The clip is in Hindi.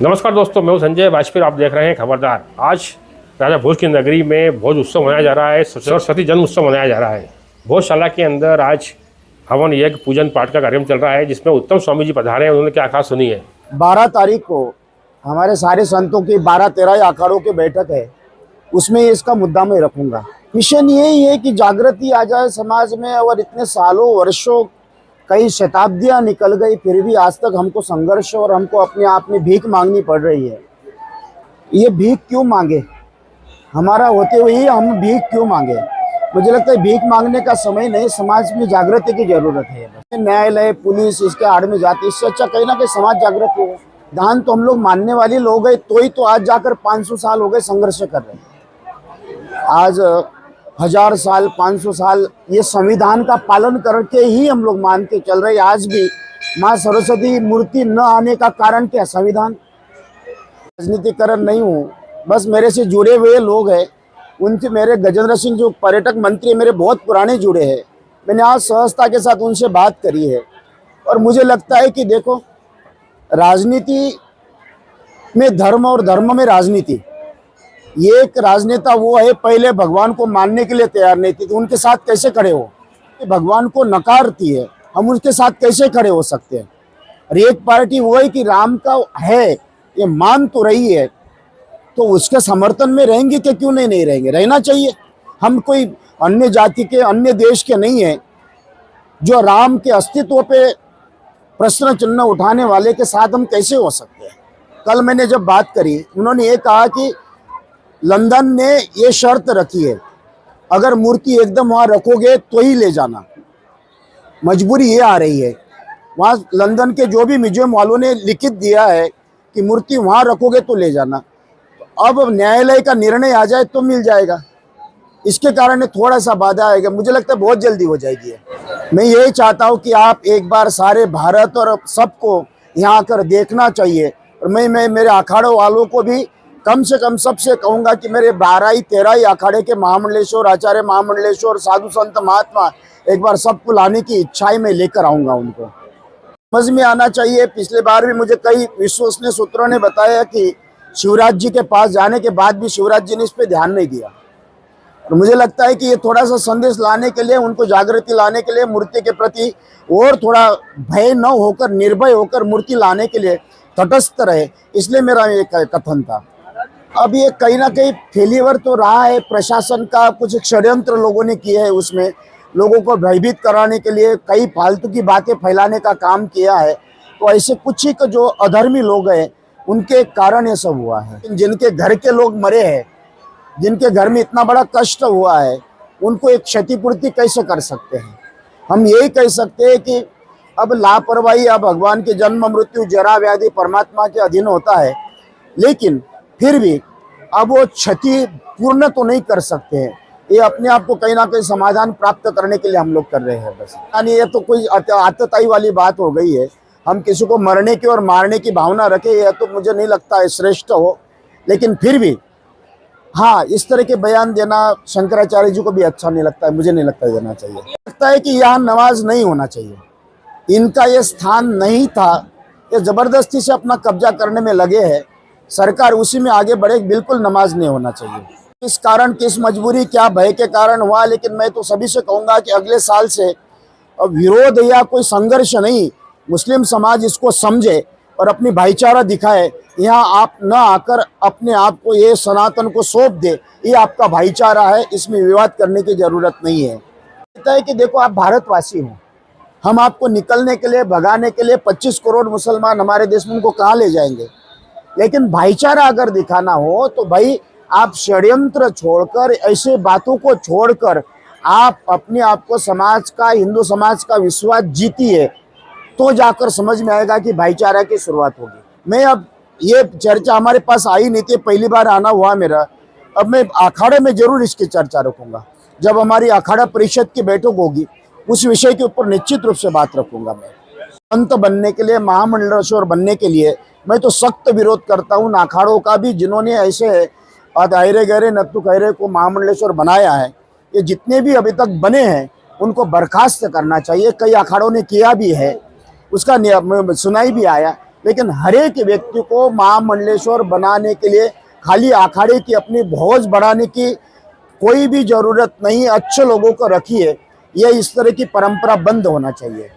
नमस्कार दोस्तों, मैं हूं संजय वाजपेयी। आप देख रहे हैं खबरदार। आज राजा भोज की नगरी में भोज उत्सव मनाया जा रहा है। सरस्वती जन्म उत्सव मनाया जा रहा है। भोजशाला के अंदर आज हवन यज्ञ पूजन पाठ का कार्यक्रम चल रहा है, जिसमें उत्तम स्वामी जी पधारे हैं। उन्होंने क्या कहा, सुनिए। 12 तारीख को हमारे सारे संतों की 12-13 अखाड़ों की बैठक है, उसमें इसका मुद्दा मैं रखूंगा। मिशन यही है कि जागृति आ जाए समाज में। और इतने सालों वर्षों कई शताब्दियां निकल गई, फिर भी आज तक हमको संघर्ष और हमको अपने आप में भीख मांगनी पड़ रही है। ये भीख क्यों मांगे? हमारा होते हुए ही हम भीख क्यों मांगे? मुझे लगता है भीख मांगने का समय नहीं, समाज में जागृति की जरूरत है। न्यायालय, पुलिस इसके आड़ में जाती, इससे अच्छा कहीं ना कहीं समाज जागृत हो। दान तो हम लोग मानने वाले लोग हैं, तो ही तो आज जाकर 500 साल हो गए संघर्ष कर रहे हैं। आज 1000 साल 500 साल ये संविधान का पालन करके ही हम लोग मान के चल रहे हैं। आज भी माँ सरस्वती मूर्ति न आने का कारण क्या? संविधान। राजनीतिकरण नहीं हूँ, बस मेरे से जुड़े हुए लोग हैं। उनसे मेरे गजेंद्र सिंह जो पर्यटक मंत्री मेरे बहुत पुराने जुड़े हैं, मैंने आज सहजता के साथ उनसे बात करी है। और मुझे लगता है कि देखो, राजनीति में धर्म और धर्म में राजनीति, ये एक राजनेता वो है पहले भगवान को मानने के लिए तैयार नहीं थी, तो उनके साथ कैसे खड़े हो? भगवान को नकारती है, हम उसके साथ कैसे खड़े हो सकते हैं? और एक पार्टी वो है कि राम का है ये मान तो रही है, तो उसके समर्थन में रहेंगे कि क्यों नहीं रहेंगे? रहना चाहिए। हम कोई अन्य जाति के, अन्य देश के नहीं है। जो राम के अस्तित्व पे प्रश्न चिन्ह उठाने वाले के साथ हम कैसे हो सकते हैं? कल मैंने जब बात करी, उन्होंने ये कहा कि लंदन ने ये शर्त रखी है, अगर मूर्ति एकदम वहाँ रखोगे तो ही ले जाना। मजबूरी ये आ रही है, वहाँ लंदन के जो भी म्यूजियम वालों ने लिखित दिया है कि मूर्ति वहाँ रखोगे तो ले जाना। अब न्यायालय का निर्णय आ जाए तो मिल जाएगा। इसके कारण थोड़ा सा बाधा आएगा, मुझे लगता है बहुत जल्दी हो जाएगी। मैं यही चाहता हूँ कि आप एक बार सारे भारत और सबको यहाँ आकर देखना चाहिए। और मैं मेरे अखाड़ों वालों को भी कम से कम सबसे कहूँगा कि मेरे 12-13 अखाड़े के महामंडलेश्वर, आचार्य महामंडलेश्वर, साधु संत महात्मा एक बार सबको लाने की इच्छाएं मैं लेकर आऊँगा। उनको समझ में आना चाहिए। पिछले बार भी मुझे कई विश्वसनीय सूत्रों ने बताया कि शिवराज जी के पास जाने के बाद भी शिवराज जी ने इस पर ध्यान नहीं दिया। और मुझे लगता है कि ये थोड़ा सा संदेश लाने के लिए, उनको जागृति लाने के लिए, मूर्ति के प्रति और थोड़ा भय न होकर, निर्भय होकर मूर्ति लाने के लिए तटस्थ रहे, इसलिए मेरा ये कथन था। अब ये कहीं ना कहीं फेलियर तो रहा है प्रशासन का, कुछ षड्यंत्र लोगों ने किए हैं, उसमें लोगों को भयभीत कराने के लिए कई फालतू की बातें फैलाने का काम किया है। तो ऐसे कुछ ही जो अधर्मी लोग हैं उनके कारण ये सब हुआ है। जिनके घर के लोग मरे हैं, जिनके घर में इतना बड़ा कष्ट हुआ है, उनको एक क्षतिपूर्ति कैसे कर सकते हैं? हम यही कह सकते हैं कि अब लापरवाही, अब भगवान के जन्म मृत्यु जरा व्याधि परमात्मा के अधीन होता है, लेकिन फिर भी अब वो क्षति पूर्ण तो नहीं कर सकते हैं। ये अपने आप को कहीं ना कहीं समाधान प्राप्त करने के लिए हम लोग कर रहे हैं बस। यानी ये तो कोई आतताई वाली बात हो गई है। हम किसी को मरने की और मारने की भावना रखें, यह तो मुझे नहीं लगता है श्रेष्ठ हो। लेकिन फिर भी हाँ, इस तरह के बयान देना शंकराचार्य जी को भी अच्छा नहीं लगता है, मुझे नहीं लगता देना चाहिए। लगता है कि यहाँ नमाज नहीं होना चाहिए, इनका ये स्थान नहीं था। ये जबरदस्ती से अपना कब्जा करने में लगे हैं, सरकार उसी में आगे बढ़े। बिल्कुल नमाज नहीं होना चाहिए। किस कारण, किस मजबूरी, क्या भय के कारण हुआ, लेकिन मैं तो सभी से कहूँगा कि अगले साल से विरोध या कोई संघर्ष नहीं, मुस्लिम समाज इसको समझे और अपनी भाईचारा दिखाए। यहाँ आप न आकर अपने आप को, ये सनातन को सौंप दे, ये आपका भाईचारा है, इसमें विवाद करने की जरूरत नहीं है। कहता है कि देखो, आप भारतवासी हो, हम आपको निकलने के लिए, भगाने के लिए 25 करोड़ मुसलमान हमारे देश में, उनको कहाँ ले जाएंगे? लेकिन भाईचारा अगर दिखाना हो तो भाई आप षड्यंत्र छोड़कर, ऐसे बातों को छोड़कर आप अपने आप को समाज का, हिंदू समाज का विश्वास जीतिए, तो जाकर समझ में आएगा कि भाईचारा की शुरुआत होगी। मैं अब ये चर्चा हमारे पास आई नहीं थी, पहली बार आना हुआ मेरा। अब मैं अखाड़े में जरूर इसकी चर्चा रखूंगा। जब हमारी अखाड़ा परिषद की बैठक होगी, उस विषय के ऊपर निश्चित रूप से बात रखूंगा। मैं संत बनने के लिए, महामंडलेश्वर बनने के लिए मैं तो सख्त विरोध करता हूँ अखाड़ों का भी, जिन्होंने ऐसे अरे गहरे नत्थु खैरे को महामंडलेश्वर बनाया है। ये जितने भी अभी तक बने हैं उनको बर्खास्त करना चाहिए। कई अखाड़ों ने किया भी है, उसका सुनाई भी आया। लेकिन हर एक व्यक्ति को महामंडलेश्वर बनाने के लिए खाली अखाड़े की अपनी भौज बढ़ाने की कोई भी जरूरत नहीं। अच्छे लोगों को रखिए, यह इस तरह की परंपरा बंद होना चाहिए।